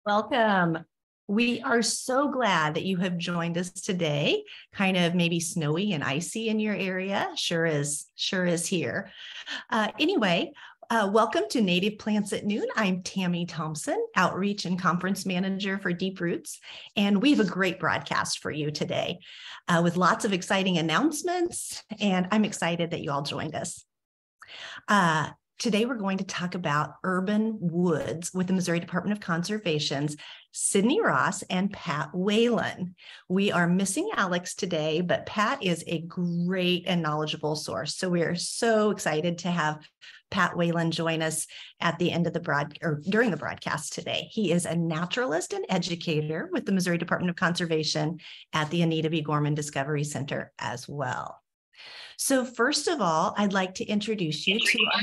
Welcome. We are so glad that you have joined us today. Kind of maybe snowy and icy in your area. Sure is here. Welcome to Native Plants at Noon. I'm Tammy Thompson, Outreach and Conference Manager for Deep Roots, and we have a great broadcast for you today with lots of exciting announcements, and I'm excited that you all joined us. Today, we're going to talk about urban woods with the Missouri Department of Conservation's Cydney Ross and Pat Whalen. We are missing Alex today, but Pat is a great and knowledgeable source. So we are so excited to have Pat Whalen join us at the end of the during the broadcast today. He is a naturalist and educator with the Missouri Department of Conservation at the Anita B. Gorman Discovery Center as well. So first of all, I'd like to introduce you to our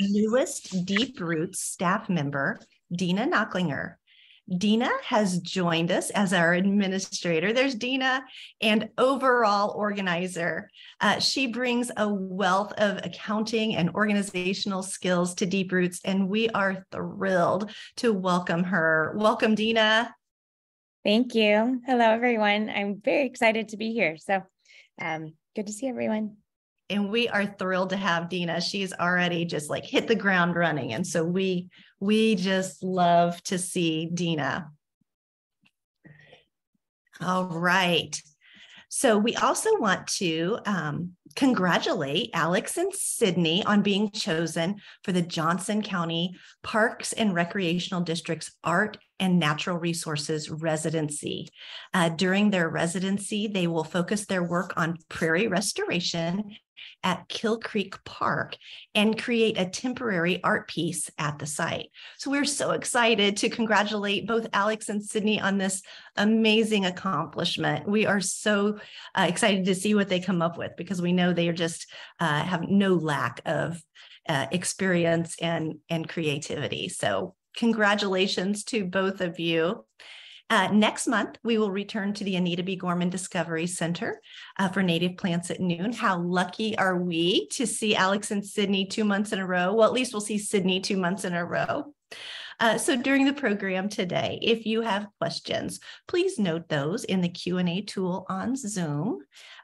newest Deep Roots staff member, Dina Knocklinger. Dina has joined us as our administrator. There's Dina, and overall organizer. She brings a wealth of accounting and organizational skills to Deep Roots, and we are thrilled to welcome her. Welcome, Dina. Thank you. Hello, everyone. I'm very excited to be here. So good to see everyone. And we are thrilled to have Dina. She's already just like hit the ground running. And so we just love to see Dina. All right. So we also want to congratulate Alex and Cydney on being chosen for the Johnson County Parks and Recreational District's Art and Natural Resources residency. During their residency, they will focus their work on prairie restoration at Kill Creek Park and create a temporary art piece at the site. So we're so excited to congratulate both Alex and Cydney on this amazing accomplishment. We are so excited to see what they come up with, because we know they are just have no lack of experience and creativity. So congratulations to both of you. Next month, we will return to the Anita B. Gorman Discovery Center for Native Plants at Noon. How lucky are we to see Alex and Cydney 2 months in a row? Well, at least we'll see Cydney 2 months in a row. So during the program today, if you have questions, please note those in the Q&A tool on Zoom,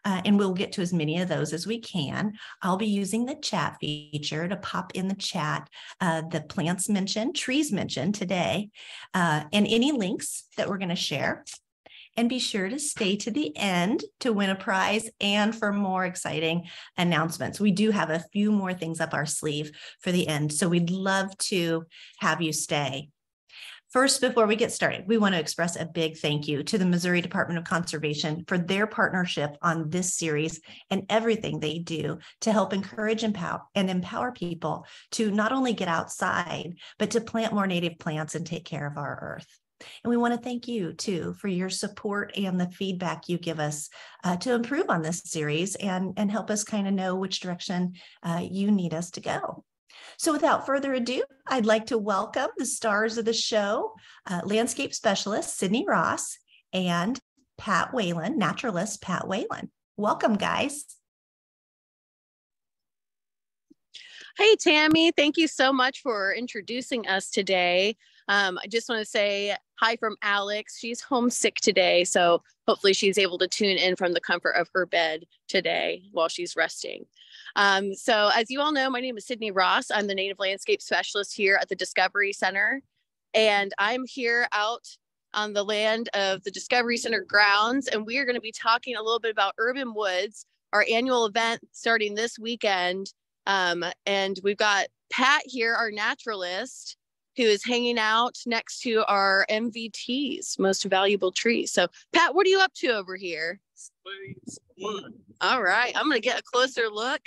and we'll get to as many of those as we can. I'll be using the chat feature to pop in the chat the plants mentioned, trees mentioned today, and any links that we're going to share. And be sure to stay to the end to win a prize and for more exciting announcements. We do have a few more things up our sleeve for the end, so we'd love to have you stay. First, before we get started, we want to express a big thank you to the Missouri Department of Conservation for their partnership on this series and everything they do to help encourage and empower people to not only get outside, but to plant more native plants and take care of our earth. And we want to thank you, too, for your support and the feedback you give us to improve on this series and help us kind of know which direction you need us to go. So without further ado, I'd like to welcome the stars of the show, landscape specialist Cydney Ross and Pat Whalen, naturalist Pat Whalen. Welcome, guys. Hey, Tammy, thank you so much for introducing us today. I just want to say hi from Alex. She's homesick today, so hopefully she's able to tune in from the comfort of her bed today while she's resting. So as you all know, my name is Cydney Ross. I'm the Native Landscape Specialist here at the Discovery Center, and I'm here out on the land of the Discovery Center grounds, and we are going to be talking a little bit about urban woods, our annual event starting this weekend. And we've got Pat here, our naturalist, who is hanging out next to our MVTs, most valuable trees. So Pat, what are you up to over here? Wood. All right, I'm gonna get a closer look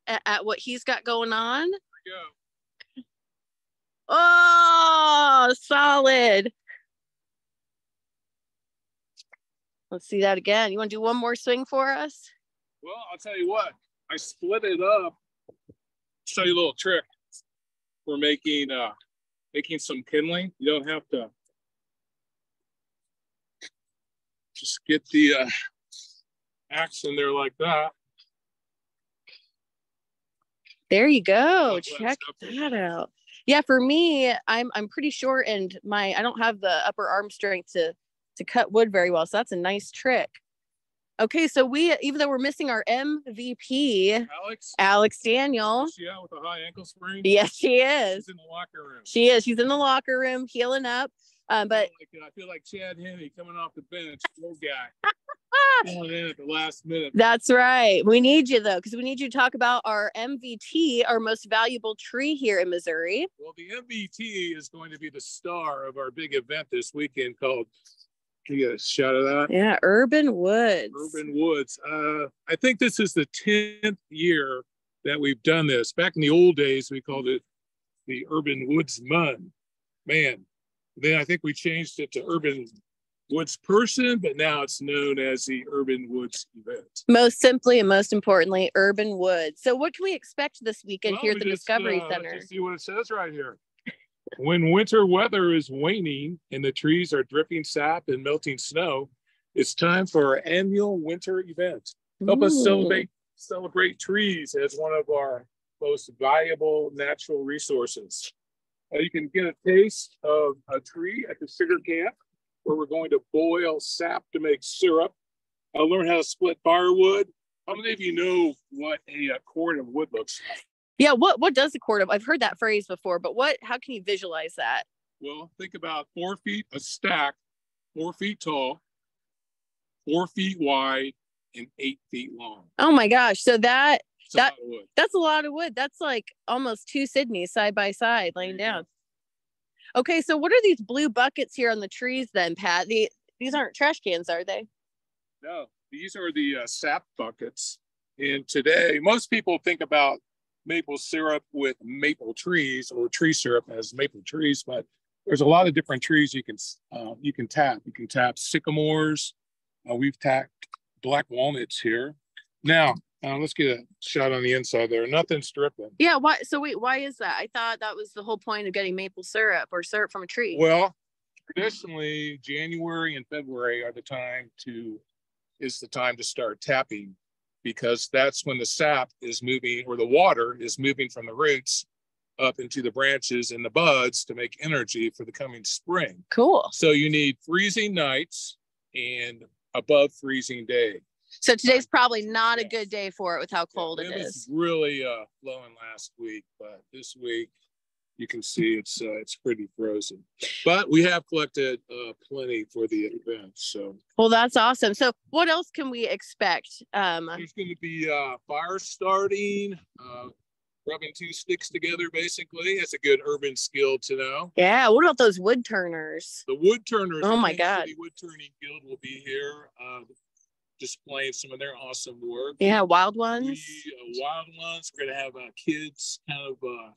at what he's got going on. Here we go. Oh, solid. Let's see that again. You want to do one more swing for us? Well, I'll tell you what, I split it up. Show you a little trick. We're making some kindling. You don't have to just get the axe in there like that. There you go. Check that out. Yeah, for me, I'm pretty short, and I don't have the upper arm strength to cut wood very well. So that's a nice trick. Okay, so even though we're missing our MVP, Alex Daniel. Is she out with a high ankle sprain? Yes, she is. She's in the locker room. She is. She's in the locker room healing up. But I feel like Chad Henney coming off the bench, old guy. Going in at the last minute. That's right. We need you, though, because we need you to talk about our MVT, our most valuable tree here in Missouri. Well, the MVT is going to be the star of our big event this weekend called, can you get a shot of that? Yeah, Urban Woods. Urban Woods. I think this is the 10th year that we've done this. Back in the old days, we called it the Urban Woodsman. Man, then I think we changed it to Urban Woods Person, but now it's known as the Urban Woods event. Most simply and most importantly, Urban Woods. So what can we expect this weekend here at the Discovery Center? Let's just see what it says right here. When winter weather is waning and the trees are dripping sap and melting snow, it's time for our annual winter event. Help us celebrate trees as one of our most valuable natural resources. You can get a taste of a tree at the sugar camp, where we're going to boil sap to make syrup. I'll learn how to split firewood. How many of you know what a cord of wood looks like? Yeah, what does a cord of? I've heard that phrase before, but how can you visualize that? Well, think about 4 feet, a stack, 4 feet tall, 4 feet wide, and 8 feet long. Oh my gosh. So that's a lot of wood. That's like almost 2 Cydneys side by side laying down. Okay, so what are these blue buckets here on the trees then, Pat? These aren't trash cans, are they? No, these are the sap buckets. And today, most people think about maple syrup with maple trees, or tree syrup as maple trees, but there's a lot of different trees you can tap. You can tap sycamores. We've tapped black walnuts here. Now, let's get a shot on the inside there. Nothing's dripping. Yeah. Why? So wait, why is that? I thought that was the whole point of getting maple syrup or syrup from a tree. Well, traditionally, January and February are the time to start tapping, because that's when the sap is moving, or the water is moving from the roots up into the branches and the buds to make energy for the coming spring. Cool. So you need freezing nights and above freezing day. So today's probably not a good day for it with how cold it is. It was really blowing last week, but this week you can see it's pretty frozen. But we have collected plenty for the event. So well, that's awesome. So what else can we expect? There's going to be fire starting, rubbing 2 sticks together. Basically, it's a good urban skill to know. Yeah. What about those wood turners? The wood turners. Oh my God! The Wood Turning Guild will be here. Displaying some of their awesome work. Yeah, wild ones. Wild ones. We're going to have kids kind of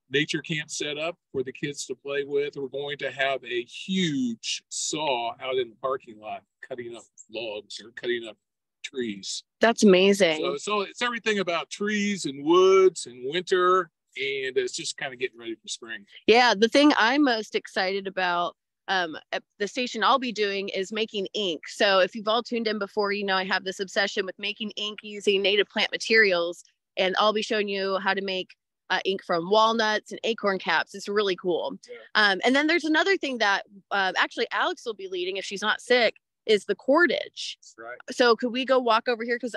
nature camp set up for the kids to play with. We're going to have a huge saw out in the parking lot cutting up logs or cutting up trees. That's amazing. So it's everything about trees and woods and winter, and it's just kind of getting ready for spring. Yeah, the thing I'm most excited about at the station I'll be doing is making ink. So if you've all tuned in before, you know I have this obsession with making ink using native plant materials, and I'll be showing you how to make ink from walnuts and acorn caps. It's really cool. Yeah. And then there's another thing that actually Alex will be leading if she's not sick, is the cordage. Right. So could we go walk over here? Because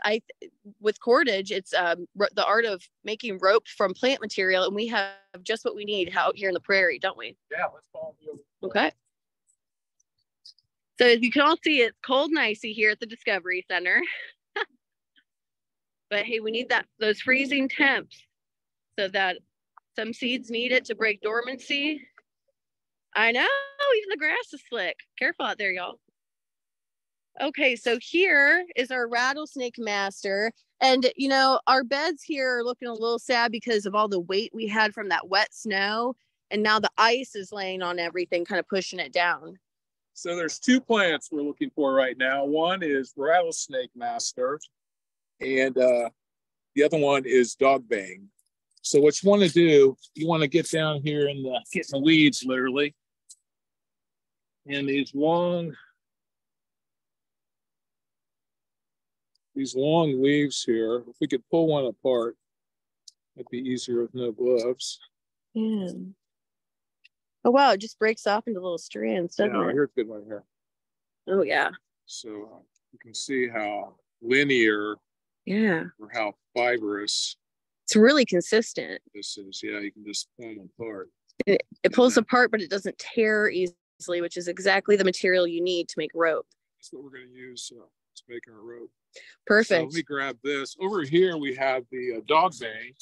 with cordage, it's the art of making rope from plant material, and we have just what we need out here in the prairie, don't we? Yeah, let's follow you. Okay. So as you can all see, it's cold and icy here at the Discovery Center. But hey, we need those freezing temps so that some seeds need it to break dormancy. I know, even the grass is slick. Careful out there, y'all. Okay, so here is our Rattlesnake Master. And, you know, our beds here are looking a little sad because of all the weight we had from that wet snow. And now the ice is laying on everything, kind of pushing it down. So there's 2 plants we're looking for right now. One is Rattlesnake Master, and the other one is Dogbane. So what you want to do, you want to get down here and get in the weeds, literally. And these long leaves here, if we could pull one apart, it'd be easier with no gloves. Yeah. Oh, wow. It just breaks off into little strands, doesn't it? Here's a good one here. Oh, yeah. So you can see how linear or how fibrous it's really consistent. This is. Yeah, you can just pull them apart. It pulls apart, but it doesn't tear easily, which is exactly the material you need to make rope. That's what we're going to use to make our rope. Perfect. So let me grab this. Over here we have the Dogbane.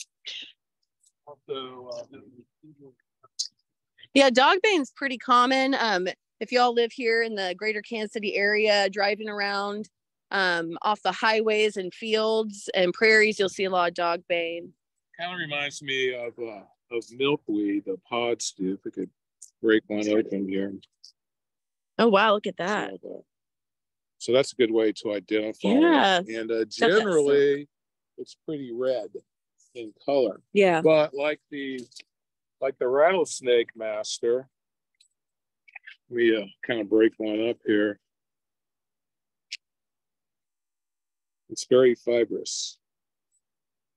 Yeah, Dogbane's pretty common. If y'all live here in the greater Kansas City area, driving around off the highways and fields and prairies, you'll see a lot of Dogbane. Kind of reminds me of milkweed, the pods do. If we could break one open here. Oh, wow, look at that. So that's a good way to identify it. And generally, it's pretty red in color. Yeah. But like the Rattlesnake Master, we kind of break one up here. It's very fibrous.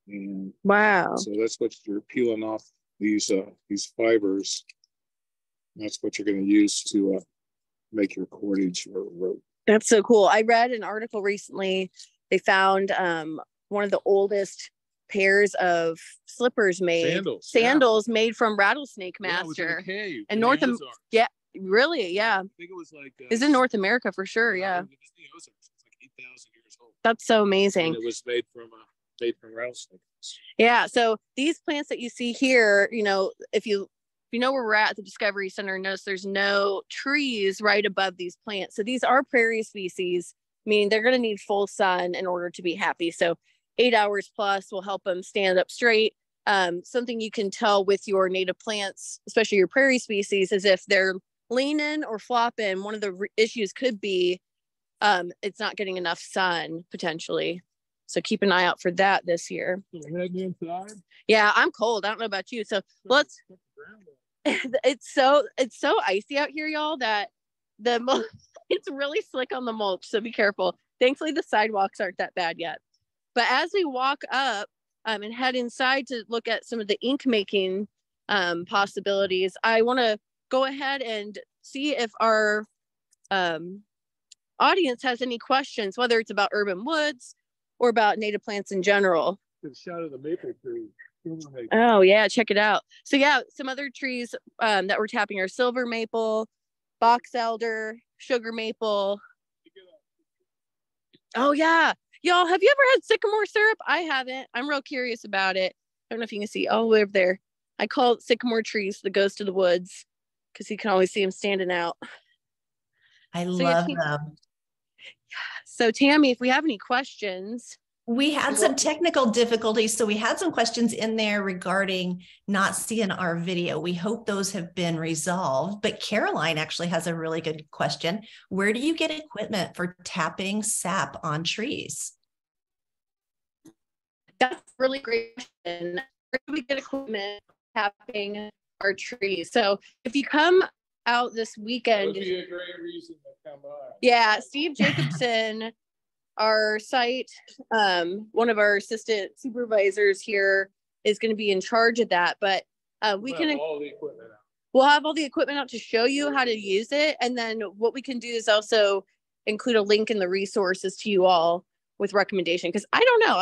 And wow. So that's what you're peeling off these fibers. That's what you're going to use to make your cordage or rope. That's so cool. I read an article recently. They found one of the oldest pairs of slippers made, sandals made from Rattlesnake Master. Yeah, it was in North America. Yeah, really, yeah. I think it was like it's in North America for sure. Yeah, it's like 8,000 years old. That's so amazing. And it was made from rattlesnake. Yeah. So these plants that you see here, you know, if you know where we're at the Discovery Center, notice there's no trees right above these plants. So these are prairie species, meaning they're going to need full sun in order to be happy. So 8 hours plus will help them stand up straight. Something you can tell with your native plants, especially your prairie species, is if they're leaning or flopping, one of the issues could be it's not getting enough sun potentially. So keep an eye out for that this year. Yeah, I'm cold. I don't know about you. So let's. It's so icy out here, y'all, that it's really slick on the mulch. So be careful. Thankfully, the sidewalks aren't that bad yet. But as we walk up and head inside to look at some of the ink making possibilities, I want to go ahead and see if our audience has any questions, whether it's about urban woods or about native plants in general. Good shot of the maple tree. Oh yeah, check it out. So yeah, some other trees that we're tapping are silver maple, box elder, sugar maple. Oh yeah. Y'all, have you ever had sycamore syrup? I haven't. I'm real curious about it. I don't know if you can see all the way over there. I call it sycamore trees, the ghost of the woods, because you can always see them standing out. I love them. So Tammy, if we have any questions. We had some technical difficulties, so we had some questions in there regarding not seeing our video. We hope those have been resolved, but Caroline actually has a really good question. Where do you get equipment for tapping sap on trees? That's a really great question. Where do we get equipment for tapping our trees? So if you come out this weekend. That would be a great reason to come by. Yeah, Steve Jacobson, our site, one of our assistant supervisors here is going to be in charge of that, but we can have all the equipment out. We'll have all the equipment out to show you how to use it. And then what we can do is also include a link in the resources to you all with recommendation. Because I don't know,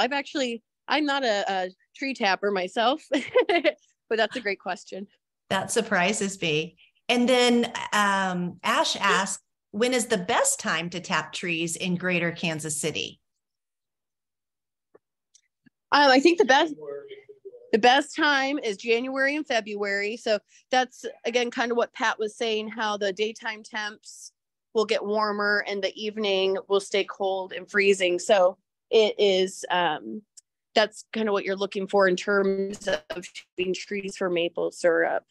I'm not a tree tapper myself, but that's a great question. That surprises me. And then Ash asked, when is the best time to tap trees in greater Kansas City? I think the best time is January and February. So that's, again, kind of what Pat was saying, how the daytime temps will get warmer and the evening will stay cold and freezing. So it is, that's kind of what you're looking for in terms of tapping trees for maple syrup.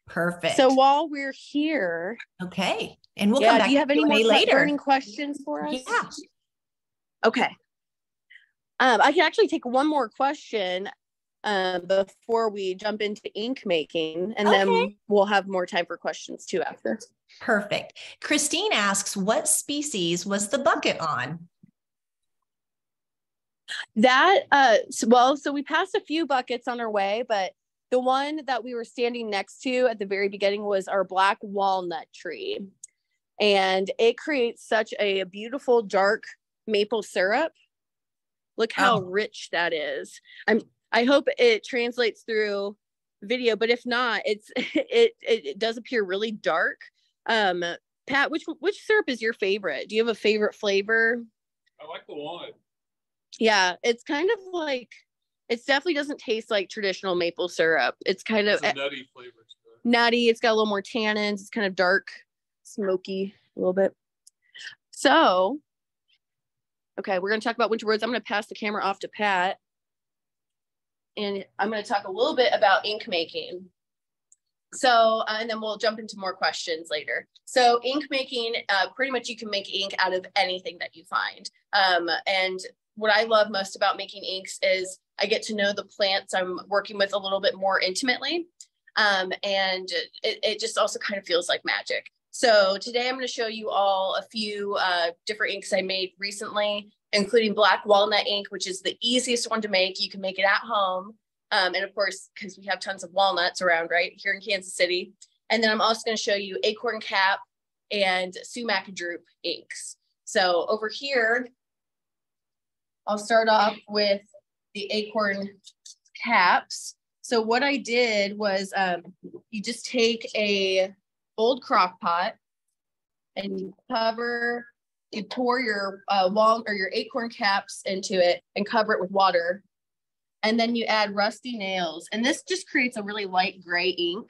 Perfect. So while we're here. Okay. And we'll come back. Do you have any more burning questions for us? Yeah. Okay. I can actually take one more question before we jump into ink making, and then we'll have more time for questions too after. Perfect. Christine asks, what species was the bucket on? That, so we passed a few buckets on our way, but The one that we were standing next to at the very beginning was our black walnut tree. And it creates such a beautiful dark maple syrup. Look how rich that is. I hope it translates through video, but if not, it does appear really dark. Pat, which syrup is your favorite? Do you have a favorite flavor? I like the walnut. Yeah, it's kind of like, it definitely doesn't taste like traditional maple syrup. It's kind of a nutty flavor. Nutty. It's got a little more tannins. It's kind of dark, smoky a little bit. So, okay, we're going to talk about winter woods. I'm going to pass the camera off to Pat. And I'm going to talk a little bit about ink making. So, and then we'll jump into more questions later. So ink making, pretty much you can make ink out of anything that you find. And what I love most about making inks is I get to know the plants I'm working with a little bit more intimately. And it just also kind of feels like magic. So today I'm going to show you all a few different inks I made recently, including black walnut ink, which is the easiest one to make. You can make it at home. And of course, because we have tons of walnuts around right here in Kansas City. And then I'm also going to show you acorn cap and sumac drupe inks. So over here, I'll start off with the acorn caps. So what I did was you just take a old crock pot and you pour your walnut or your acorn caps into it and cover it with water. And then you add rusty nails. And this just creates a really light gray ink.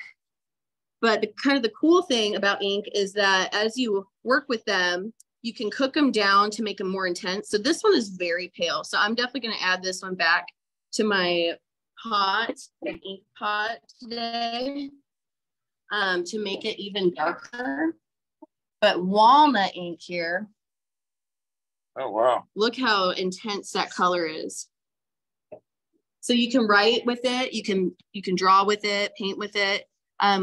But the cool thing about ink is that as you work with them, you can cook them down to make them more intense. So this one is very pale. So I'm definitely going to add this one back to my pot, an ink pot today, to make it even darker. But walnut ink here. Oh, wow. Look how intense that color is. So you can write with it, you can draw with it, paint with it.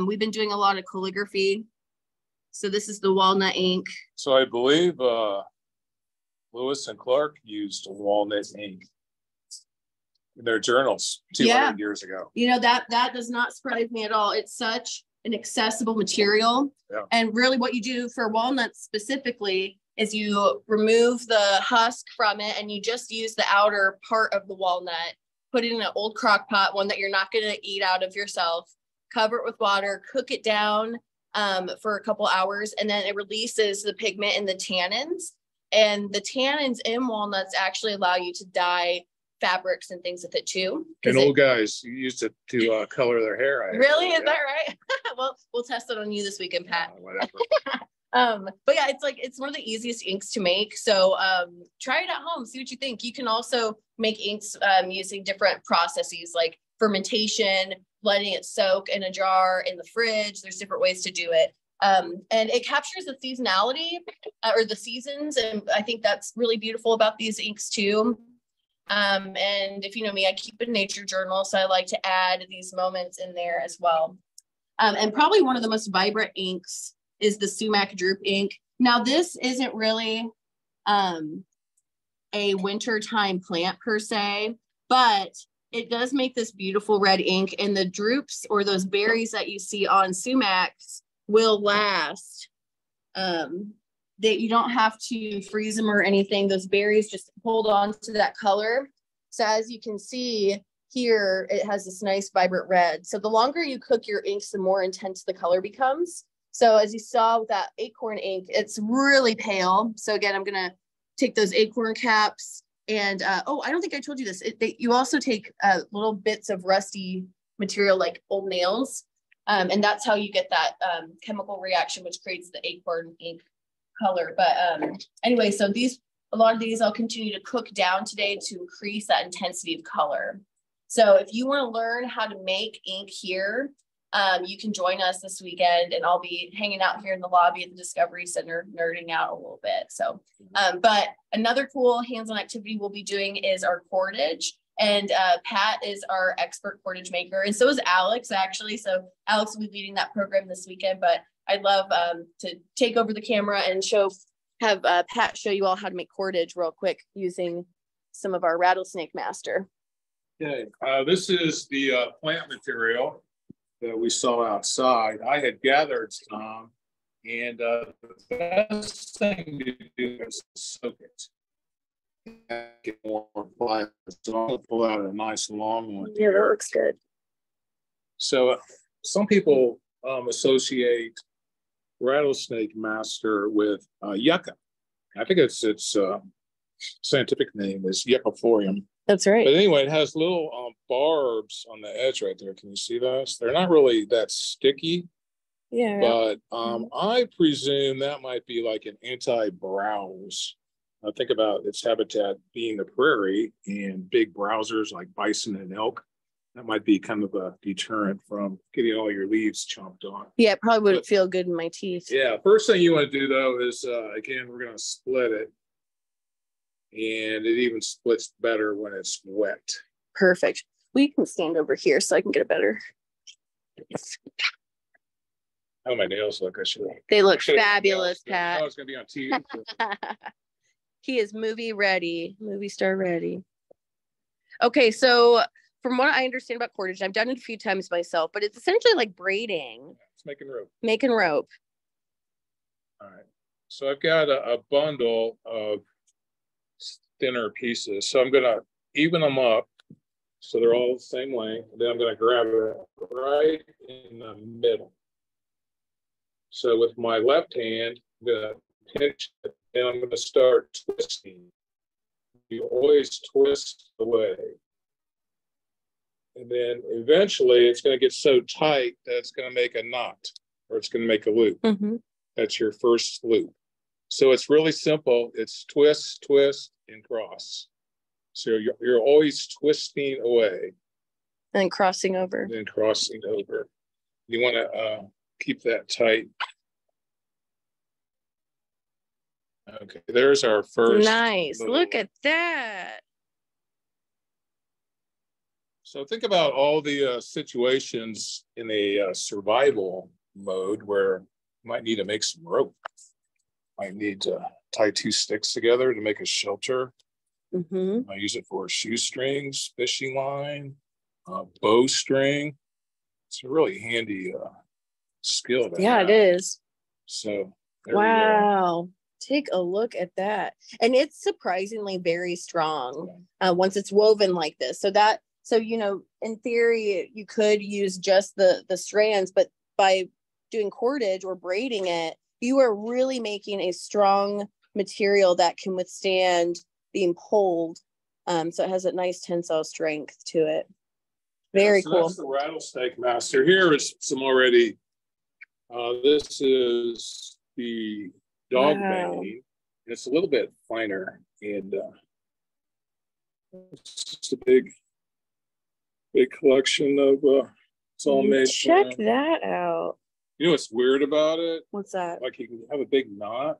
We've been doing a lot of calligraphy. So this is the walnut ink. So I believe Lewis and Clark used walnut ink in their journals 200 years ago. You know, that does not surprise me at all. It's such an accessible material. Yeah. And really what you do for walnuts specifically is you remove the husk from it and you just use the outer part of the walnut. Put it in an old crock pot, one that you're not going to eat out of yourself, cover it with water, cook it down for a couple hours, and then it releases the pigment and the tannins. And the tannins in walnuts actually allow you to dye fabrics and things with it too. And old guys used it to color their hair. Really? Is that right? Well, we'll test it on you this weekend, Pat. Whatever. But yeah, it's one of the easiest inks to make. So try it at home, see what you think. You can also make inks using different processes like fermentation, letting it soak in a jar in the fridge. There's different ways to do it. And it captures the seasonality or the seasons. And I think that's really beautiful about these inks too. And if you know me, I keep a nature journal. So I like to add these moments in there as well. And probably one of the most vibrant inks is the sumac drupe ink. Now this isn't really a wintertime plant per se, but it does make this beautiful red ink, and the drupes or those berries that you see on sumacs will last. That you don't have to freeze them or anything. Those berries just hold on to that color. So as you can see here, it has this nice vibrant red. So the longer you cook your inks, the more intense the color becomes. So as you saw with that acorn ink, it's really pale. So again, I'm gonna take those acorn caps and, oh, I don't think I told you this. You also take little bits of rusty material like old nails. And that's how you get that chemical reaction, which creates the acorn ink color. But anyway, so a lot of these I'll continue to cook down today to increase that intensity of color. So if you want to learn how to make ink here, you can join us this weekend, and I'll be hanging out here in the lobby at the Discovery Center, nerding out a little bit. So, but another cool hands-on activity we'll be doing is our cordage. And Pat is our expert cordage maker, and so is Alex, actually. So Alex will be leading that program this weekend, but I'd love to take over the camera and have Pat show you all how to make cordage real quick using some of our Rattlesnake Master. Okay, this is the plant material that we saw outside. I had gathered some, and the best thing to do is soak it. Get more flavor. So I'll pull out a nice long one. Yeah, that looks good. So some people associate Rattlesnake Master with yucca. I think its scientific name is yuccifolium. That's right. But anyway, it has little barbs on the edge right there. Can you see those? They're not really that sticky. Yeah. But I presume that might be like an anti-browse. Think about its habitat being the prairie and big browsers like bison and elk. That might be kind of a deterrent from getting all your leaves chomped on. Yeah, it probably wouldn't feel good in my teeth. Yeah, first thing you want to do though is, again, we're going to split it. And it even splits better when it's wet. Perfect. We can stand over here so I can get it better. How do my nails look? They look fabulous, Pat. Oh, it's going to be on TV. He is movie ready, movie star ready. Okay, so from what I understand about cordage, I've done it a few times myself, but it's essentially like braiding. It's making rope. Making rope. All right. So I've got a bundle of thinner pieces. So I'm going to even them up so they're all the same length. Then I'm going to grab it right in the middle. So with my left hand, I'm going to pinch it and I'm going to start twisting. You always twist away. And then eventually it's going to get so tight that it's going to make a knot or it's going to make a loop. Mm-hmm. That's your first loop. So it's really simple. It's twist, twist, and cross. So you're always twisting away. And then crossing over. And then crossing over. You want to keep that tight. Okay, there's our first. Nice. little. Look at that. So think about all the situations in a survival mode where you might need to make some rope. Might need to tie two sticks together to make a shelter. Mm-hmm. I use it for shoestrings, fishing line, bowstring. It's a really handy skill. Yeah, it is. So wow. Take a look at that. And it's surprisingly very strong once it's woven like this. So, you know, in theory, you could use just the strands, but by doing cordage or braiding it, you are really making a strong material that can withstand being pulled. So it has a nice tensile strength to it. Very cool. That's the Rattlesnake Master. Here is some already. This is the Dogbane. Wow. It's a little bit finer, and it's just a big collection of. It's all made. Check that out. You know what's weird about it? What's that? Like you can have a big knot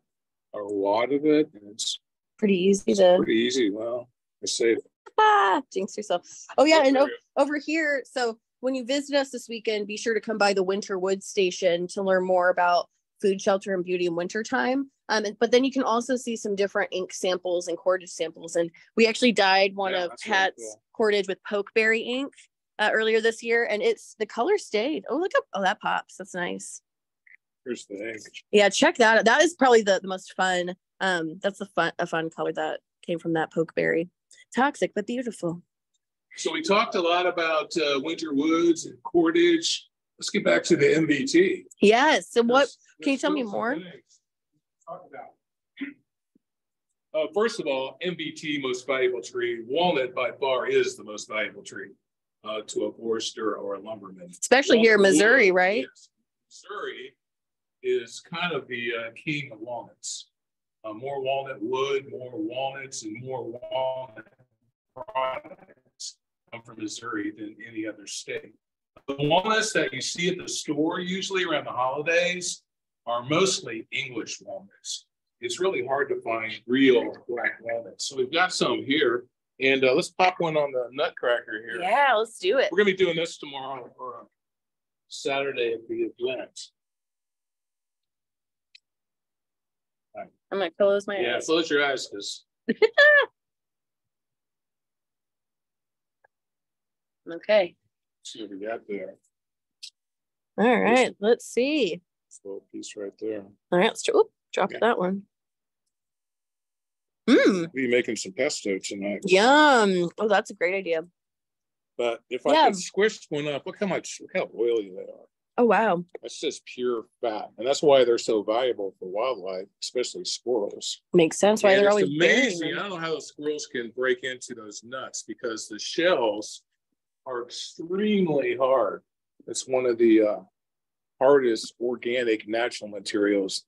or a wad of it, and it's pretty easy pretty easy. Well, I say jinx yourself. Oh yeah, and over here. So when you visit us this weekend, be sure to come by the Winter Woods Station to learn more about food, shelter, and beauty in wintertime. But then you can also see some different ink samples and cordage samples. And we actually dyed one of Pat's really cool. Cordage with pokeberry ink earlier this year, and the color stayed. Oh, look up! Oh, that pops. That's nice. Here's the ink. Yeah, check that out. That is probably the most fun. That's a fun color that came from that pokeberry. Toxic but beautiful. So we talked a lot about winter woods and cordage. Let's get back to the MVT. Yes. So what can you tell me more? Talk about. First of all, MVT, most valuable tree. Walnut by far is the most valuable tree to a forester or a lumberman. Especially here in Missouri, right? Yes. Missouri is kind of the king of walnuts. More walnut wood, more walnuts, and more walnut products come from Missouri than any other state. The walnuts that you see at the store, usually around the holidays, are mostly English walnuts. It's really hard to find real black walnuts. So we've got some here, and let's pop one on the nutcracker here. Yeah, let's do it. We're gonna be doing this tomorrow or Saturday at the event. Right. I'm gonna close my eyes. Yeah, close your eyes, because Okay. Let's see what we got there. All right. Let's see. This little piece right there. All right. Let's drop that one. We'll be making some pesto tonight. Yum. Oh, that's a great idea. But if I could squish one up, look how oily they are. Oh, wow. That's just pure fat. And that's why they're so valuable for wildlife, especially squirrels. Makes sense why they're always amazing. I don't know how those squirrels can break into those nuts because the shells are extremely hard. It's one of the hardest organic natural materials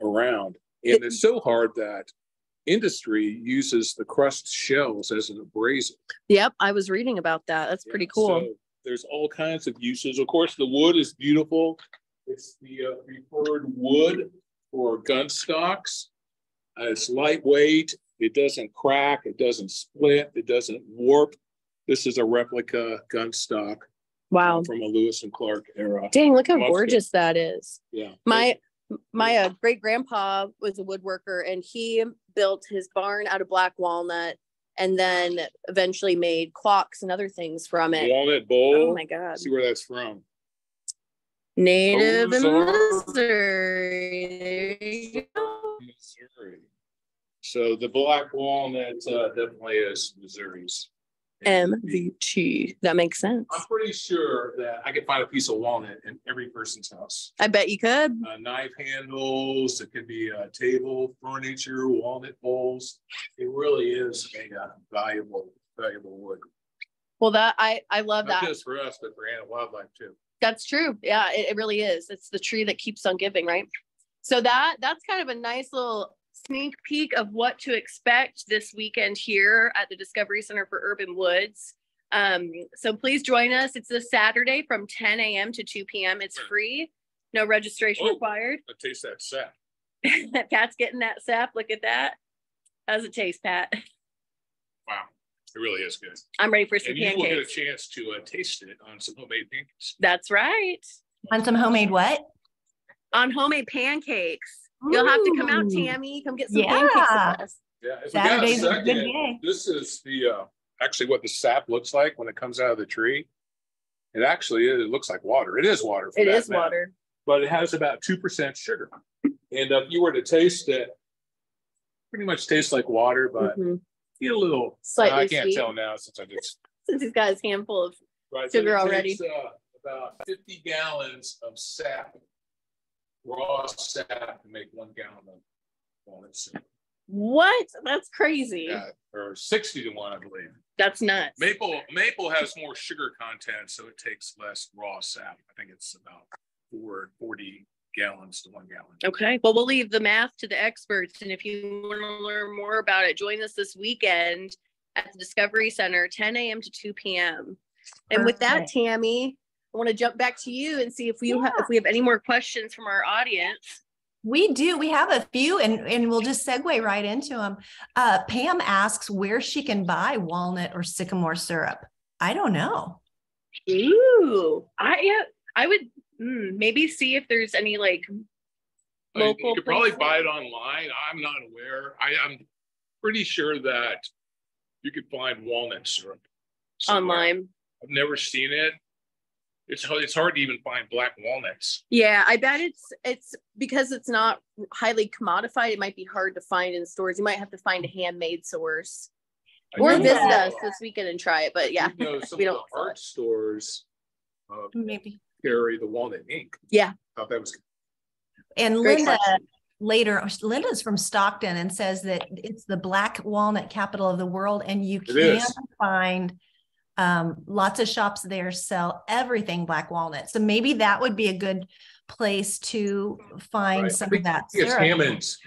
around. And it's so hard that industry uses the crust shells as an abrasive. Yep, I was reading about that. That's pretty cool. So there's all kinds of uses. Of course, the wood is beautiful. It's the preferred wood for gun stocks. It's lightweight. It doesn't crack. It doesn't split. It doesn't warp. This is a replica gun stock. Wow. From a Lewis and Clark era. Dang, look how gorgeous that is. Yeah. My great grandpa was a woodworker, and he built his barn out of black walnut and then eventually made clocks and other things from it. Walnut bowl. Oh my God. Let's see where that's from. Native in Missouri. Missouri. Missouri. So the black walnut definitely is Missouri's. MVT. That makes sense. I'm pretty sure that I could find a piece of walnut in every person's house. I bet you could. Knife handles, it could be table furniture, walnut bowls. It really is a valuable wood. Well, that I love Not that. just for us, but for animal wildlife too. That's true. Yeah, it really is. It's the tree that keeps on giving, right? So that's kind of a nice little sneak peek of what to expect this weekend here at the Discovery Center for Urban Woods. So please join us. It's this Saturday from 10 a.m. to 2 p.m. It's free, no registration required. I taste that sap. Pat's getting that sap. Look at that. How's it taste, Pat? Wow, it really is good. I'm ready for some and pancakes. You will get a chance to taste it on some homemade pancakes. That's right. On some homemade what? On homemade pancakes. You'll have to come out, Tammy. Come get some pancakes with us. Yeah, if Saturday's we got a good day. this is the actually what the sap looks like when it comes out of the tree. It actually is, it looks like water. It is water. It is water. But it has about 2% sugar. And if you were to taste it, pretty much tastes like water, but get a little slightly I can't sweet. tell now since He's got his handful of so sugar it already. takes, about 50 gallons of sap, raw sap, to make 1 gallon of walnut syrup. What? That's crazy. Yeah, or 60 to 1, I believe. That's nuts. Maple has more sugar content, so it takes less raw sap. I think it's about 40 gallons to 1 gallon. Okay. Well, we'll leave the math to the experts. And if you want to learn more about it, join us this weekend at the Discovery Center, 10 a.m. to 2 p.m. And with that, Tammy, I want to jump back to you and see if we have any more questions from our audience. We do. We have a few, and we'll just segue right into them. Pam asks where she can buy walnut or sycamore syrup. I don't know. Ooh, I would maybe see if there's any like local. You could probably buy it online. I'm not aware. I'm pretty sure that you could find walnut syrup somewhere. Online. I've never seen it. It's hard to even find black walnuts. Yeah, I bet it's because it's not highly commodified. It might be hard to find in stores. You might have to find a handmade source, or visit us this weekend and try it. But yeah, some of the art stores maybe carry the walnut ink. Yeah, thought that was good. And Linda's from Stockton and says that it's the black walnut capital of the world, and you can find lots of shops there sell everything black walnut. So maybe that would be a good place to find some of that. It's Hammond's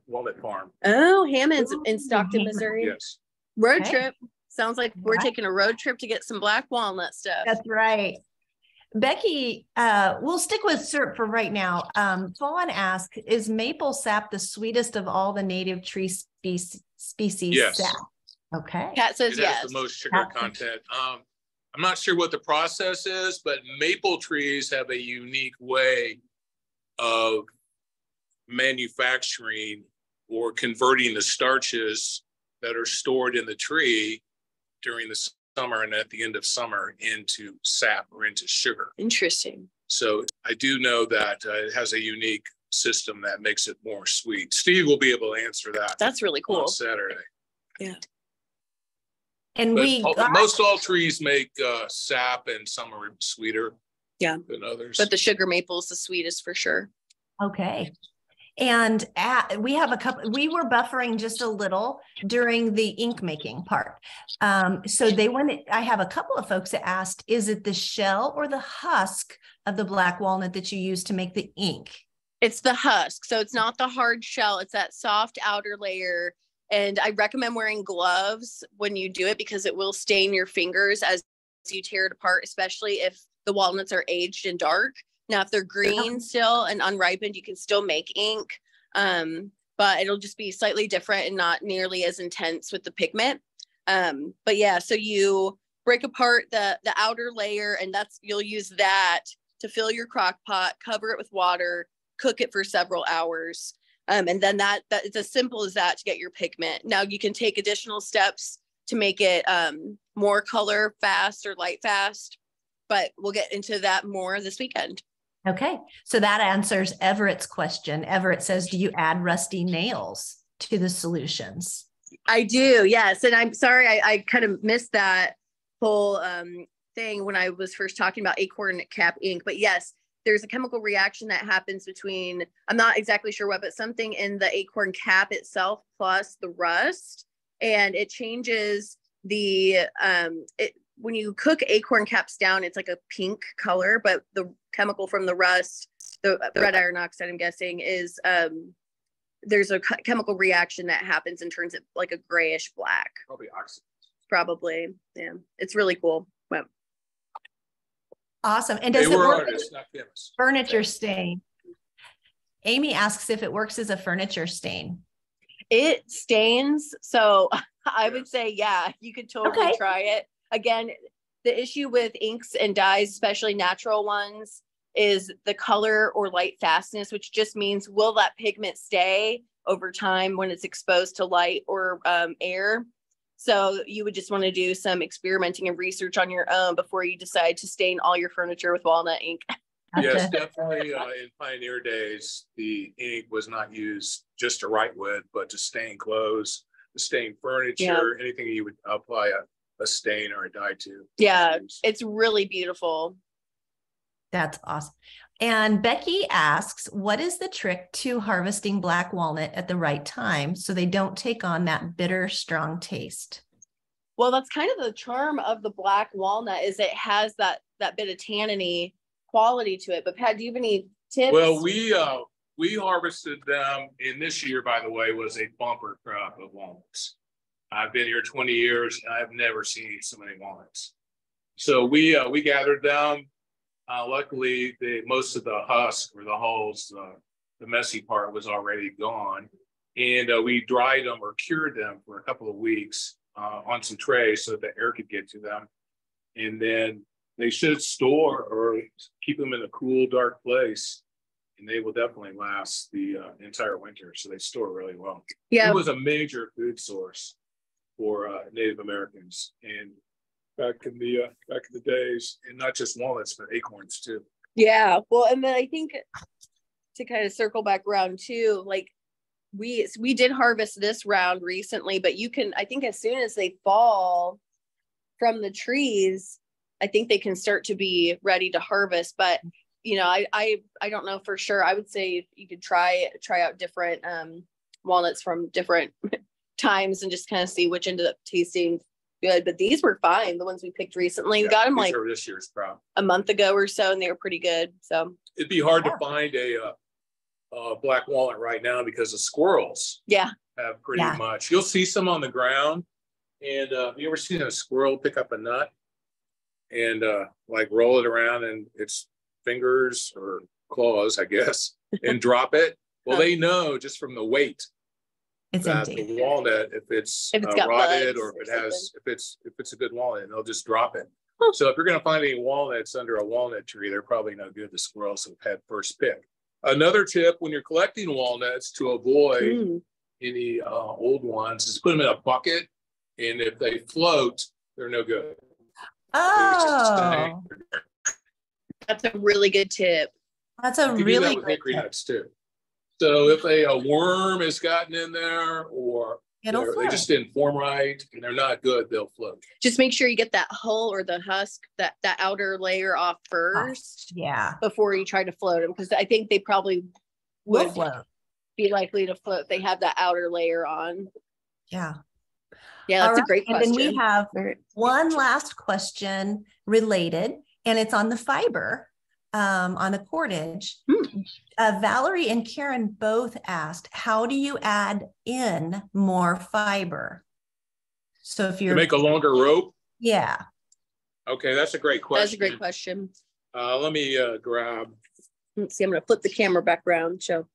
walnut farm. Oh, Hammond's in Stockton, Missouri. Yes. Road trip. Sounds like we're taking a road trip to get some black walnut stuff. That's right. Becky, we'll stick with syrup for right now. Fawn asks, is maple sap the sweetest of all the native tree species sap? Okay. Pat says it has the most sugar content. I'm not sure what the process is, but maple trees have a unique way of manufacturing or converting the starches that are stored in the tree during the summer and at the end of summer into sap or into sugar. Interesting. So I do know that it has a unique system that makes it more sweet. Steve will be able to answer that. That's really cool. On Saturday. Yeah. And most all trees make sap, and some are sweeter than others. But the sugar maple is the sweetest for sure. Okay. And we have a couple, we were buffering just a little during the ink making part. So I have a couple of folks that asked, is it the shell or the husk of the black walnut that you use to make the ink? It's the husk. So it's not the hard shell. It's that soft outer layer. And I recommend wearing gloves when you do it because it will stain your fingers as you tear it apart, especially if the walnuts are aged and dark. Now, if they're green still and unripened, you can still make ink, but it'll just be slightly different and not nearly as intense with the pigment. But yeah, so you break apart the outer layer, and you'll use that to fill your crock pot, cover it with water, cook it for several hours. And then that it's as simple as that to get your pigment. Now you can take additional steps to make it more color fast or light fast, but we'll get into that more this weekend. Okay, so that answers Everett's question. Everett says, do you add rusty nails to the solutions? I do, yes. And I'm sorry, I kind of missed that whole thing when I was first talking about acorn cap ink. But yes, there's a chemical reaction that happens between, I'm not exactly sure what, but something in the acorn cap itself plus the rust. And it changes the, when you cook acorn caps down, it's like a pink color, but the chemical from the rust, the red iron oxide, I'm guessing, is there's a chemical reaction that happens and turns it like a grayish black. Probably oxide. Probably, yeah. It's really cool. Well, awesome. And does it work artists, not chemists. Furniture stain? Amy asks if it works as a furniture stain. It stains, so I would say, yeah, you could totally try it. Again, the issue with inks and dyes, especially natural ones, is the color or light fastness, which just means will that pigment stay over time when it's exposed to light or air. So you would just want to do some experimenting and research on your own before you decide to stain all your furniture with walnut ink. Yes, definitely. In pioneer days, the ink was not used just to write with, but to stain clothes, to stain furniture, anything you would apply a stain or a dye to. Yeah, it's really beautiful. That's awesome. And Becky asks, what is the trick to harvesting black walnut at the right time so they don't take on that bitter, strong taste? Well, that's kind of the charm of the black walnut, is it has that bit of tanniny quality to it. But Pat, do you have any tips? Well, we harvested them, and this year, by the way, was a bumper crop of walnuts. I've been here 20 years, and I've never seen so many walnuts. So we gathered them. Luckily, most of the husk or the hulls, the messy part was already gone. And we dried them or cured them for a couple of weeks on some trays so that the air could get to them. And then they should store or keep them in a cool, dark place. And they will definitely last the entire winter. So they store really well. Yeah. It was a major food source for Native Americans. And back in the days, and not just walnuts, but acorns too. Yeah, well, and then I think to kind of circle back around too, like we did harvest this round recently, but you can, I think as soon as they fall from the trees, I think they can start to be ready to harvest. But you know, I don't know for sure. I would say you could try out different walnuts from different times and just kind of see which ended up tasting good. But these were fine, the ones we picked recently. We got them like this year's crop a month ago or so, and they were pretty good. So it'd be hard to find a black walnut right now because the squirrels have pretty much. You'll see some on the ground. And have you ever seen a squirrel pick up a nut and like roll it around in its fingers or claws, I guess, and drop it? Well, they know just from the weight it's that empty. the walnut, if it's rotted or if it's a good walnut, and they'll just drop it. So if you're going to find any walnuts under a walnut tree, they're probably no good. The squirrels have had first pick. Another tip when you're collecting walnuts to avoid any old ones is put them in a bucket, and if they float, they're no good. Oh, That's a really good tip. that's a You can do really that with good hickory tip. nuts too. So if a worm has gotten in there, or It'll they float. just didn't form right and they're not good, they'll float. Just make sure you get that hull or the husk, that outer layer off first Yeah, before you try to float them, because I think they probably will would float. be likely to float if they have that outer layer on. Yeah. Yeah, that's All a right. great And question. then we have one last question related, and it's on the fiber, on the cordage. Valerie and Karen both asked, how do you add in more fiber? So if To you're, make a longer rope? yeah. Okay, that's a great question. That's a great question. Let me grab. Let's see, I'm going to flip the camera back around. So,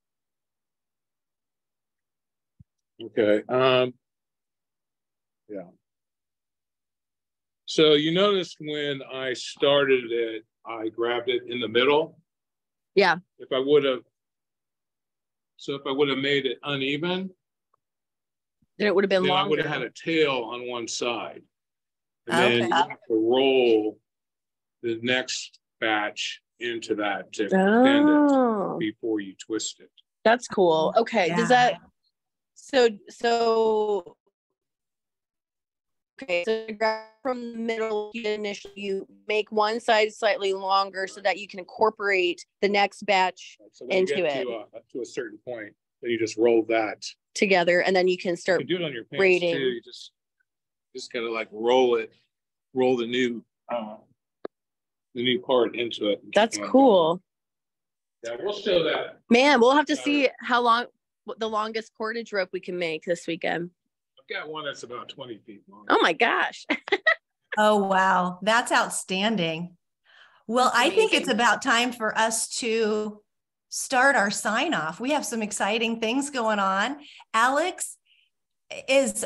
Okay. Yeah. So you noticed when I started it, I grabbed it in the middle. yeah. If I would have made it uneven, Then it would have been then I would longer. have had a tail on one side. And Okay. then you have to roll the next batch into that to extend Oh, it before you twist it. that's cool. Okay. Yeah. Does that, so, okay. So grab from the middle, initially you make one side slightly longer so that you can incorporate the next batch So when into you get to a certain point, then you just roll that. together, and then you can You start can do it on your pants braiding. too. You just kind of like roll the new part into it. That's And, cool. Yeah, we'll show that. Man, we'll have to see what the longest cordage rope we can make this weekend. I've got one that's about 20 feet long. Oh my gosh. Oh, wow. That's outstanding. Well, That's I think it's amazing. about time for us to start our sign off. We have some exciting things going on.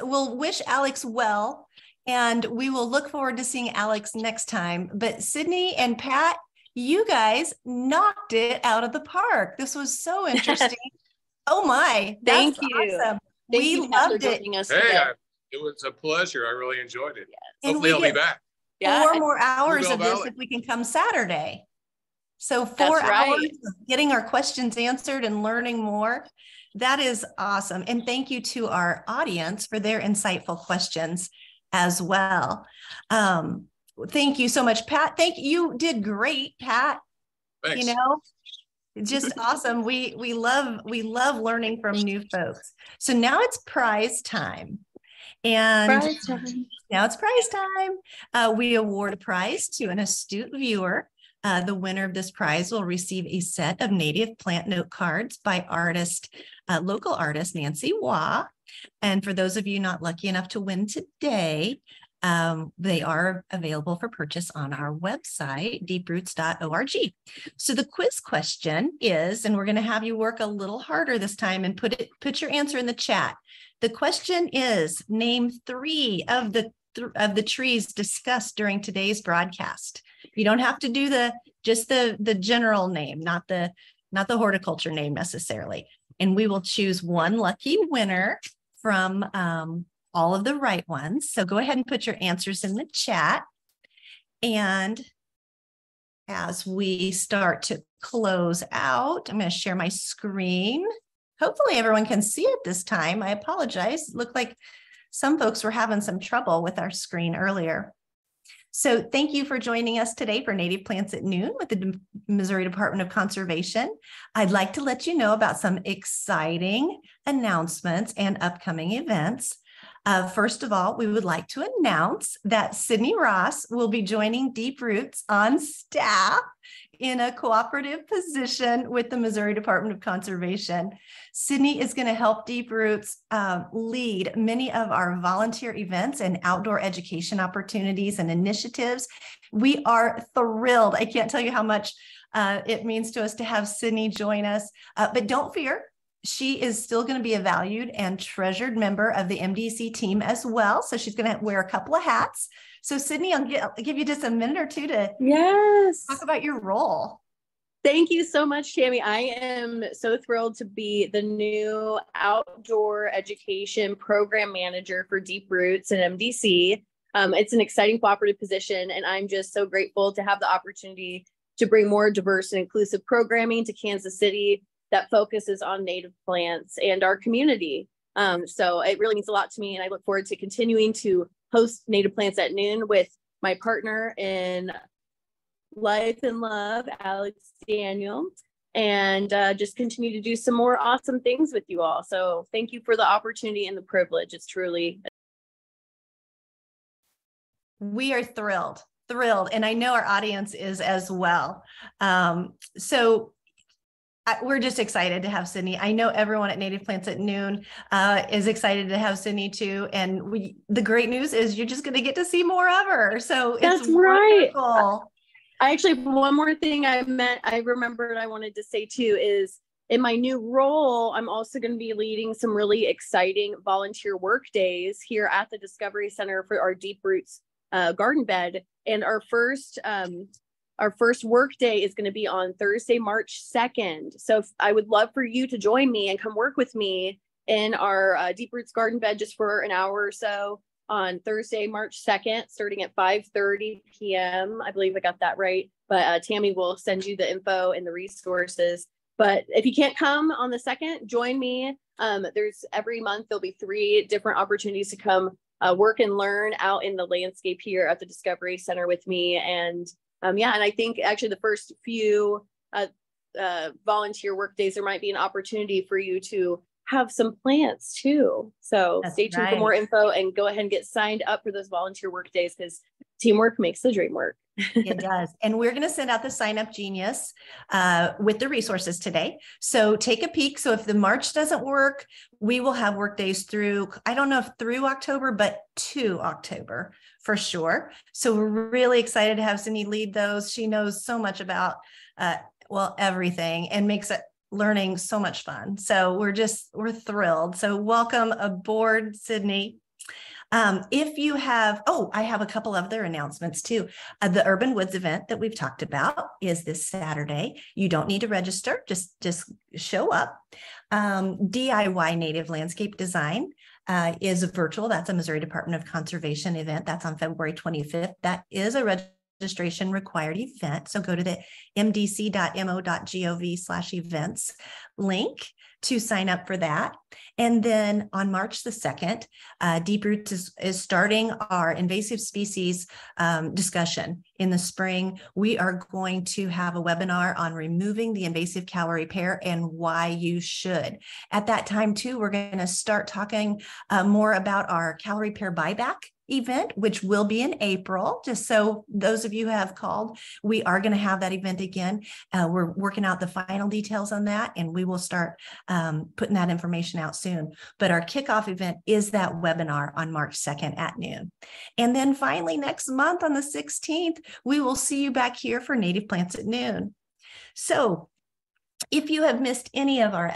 We'll wish Alex well, and we will look forward to seeing Alex next time. But Cydney and Pat, you guys knocked it out of the park. This was so interesting. Oh my, Thank that's you. awesome. Thank We you, Pat, for loved it. joining us Hey, today. it was a pleasure. I really enjoyed it. And Hopefully we I'll be get back. Yeah. 4 more hours of Bluebell this Valley. if we can come Saturday. So 4 That's right. hours of getting our questions answered and learning more. That is awesome. And thank you to our audience for their insightful questions as well. Thank you so much, Pat. You did great, Pat. Thanks. You know, just awesome. We love learning from new folks. So now it's prize time. And Prize time. now it's prize time. We award a prize to an astute viewer. The winner of this prize will receive a set of native plant note cards by local artist Nancy Waugh. And for those of you not lucky enough to win today, they are available for purchase on our website, deeproots.org. So the quiz question is, and we're going to have you work a little harder this time and put your answer in the chat. The question is, name 3 of the trees discussed during today's broadcast. You don't have to do just the general name, not the horticulture name necessarily. And we will choose one lucky winner from all of the right ones. So go ahead and put your answers in the chat. And as we start to close out, I'm going to share my screen. Hopefully everyone can see it this time. I apologize. It looked like some folks were having some trouble with our screen earlier. So thank you for joining us today for Native Plants at Noon with the Missouri Department of Conservation. I'd like to let you know about some exciting announcements and upcoming events. First of all, we would like to announce that Cydney Ross will be joining Deep Roots on staff in a cooperative position with the Missouri Department of Conservation. Cydney is going to help Deep Roots lead many of our volunteer events and outdoor education opportunities and initiatives. We are thrilled. I can't tell you how much it means to us to have Cydney join us, but don't fear. She is still going to be a valued and treasured member of the MDC team as well. So she's going to wear a couple of hats. So Cydney, I'll give you just a minute or two to talk about your role. Thank you so much, Tammy. I am so thrilled to be the new outdoor education program manager for Deep Roots and MDC. It's an exciting cooperative position, and I'm just so grateful to have the opportunity to bring more diverse and inclusive programming to Kansas City that focuses on native plants and our community. So it really means a lot to me, and I look forward to continuing to host Native Plants at Noon with my partner in life and love, Alex Daniel, and just continue to do some more awesome things with you all. So thank you for the opportunity and the privilege. It's truly. We are thrilled. And I know our audience is as well. We're just excited to have Cydney. I know everyone at Native Plants at Noon is excited to have Cydney too. And the great news is you're just going to get to see more of her. So that's it's right. Wonderful. I actually, one more thing I remembered I wanted to say too is in my new role, I'm also going to be leading some really exciting volunteer work days here at the Discovery Center for our Deep Roots garden bed. And our first work day is going to be on Thursday, March 2nd. So I would love for you to join me and come work with me in our Deep Roots garden bed just for an hour or so on Thursday, March 2nd, starting at 5:30 p.m. I believe I got that right. But Tammy will send you the info and the resources. But if you can't come on the 2nd, join me. There's every month, there'll be 3 different opportunities to come work and learn out in the landscape here at the Discovery Center with me. And and I think actually the first few volunteer work days, there might be an opportunity for you to have some plants too. So stay tuned for more info and go ahead and get signed up for those volunteer work days, because teamwork makes the dream work. It does. And we're going to send out the sign up genius with the resources today. So take a peek. So if the March doesn't work, we will have work days through, I don't know if through October, but to October for sure. So we're really excited to have Cydney lead those. She knows so much about, everything, and makes it learning so much fun. So we're thrilled. So welcome aboard, Cydney. If you have, I have a couple of other announcements too. The Urban Woods event that we've talked about is this Saturday. You don't need to register, just show up. DIY Native Landscape Design is virtual. That's a Missouri Department of Conservation event. That's on February 25th. That is a registration required event. So go to the mdc.mo.gov/events link to sign up for that. And then on March the 2nd, Deep Roots is starting our invasive species discussion in the spring. We are going to have a webinar on removing the invasive calorie pair and why you should. At that time too, we're going to start talking more about our calorie pair buyback event, which will be in April. Just so those of you who have called, we are going to have that event again. We're working out the final details on that, and we will start putting that information out soon. But our kickoff event is that webinar on March 2nd at noon. And then finally, next month on the 16th, we will see you back here for Native Plants at Noon. So if you have missed any of our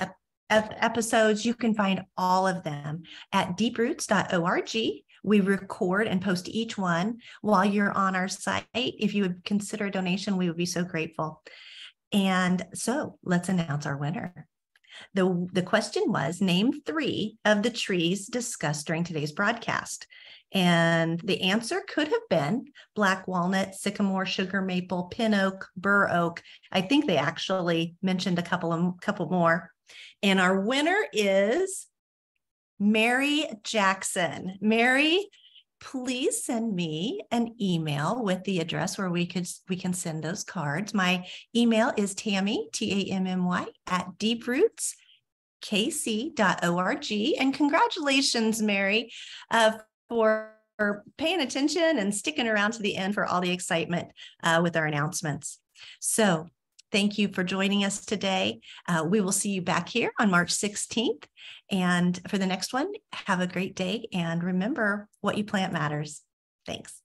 episodes, you can find all of them at deeproots.org. We record and post each one while you're on our site. If you would consider a donation, we would be so grateful. And so let's announce our winner. The question was, name 3 of the trees discussed during today's broadcast. And the answer could have been black walnut, sycamore, sugar maple, pin oak, burr oak. I think they actually mentioned a couple more. And our winner is Mary Jackson. Mary, please send me an email with the address where we can send those cards. My email is Tammy, Tammy, @deeprootskc.org. And congratulations, Mary, for paying attention and sticking around to the end for all the excitement with our announcements. So thank you for joining us today. We will see you back here on March 16th. And for the next one, have a great day. And remember, what you plant matters. Thanks.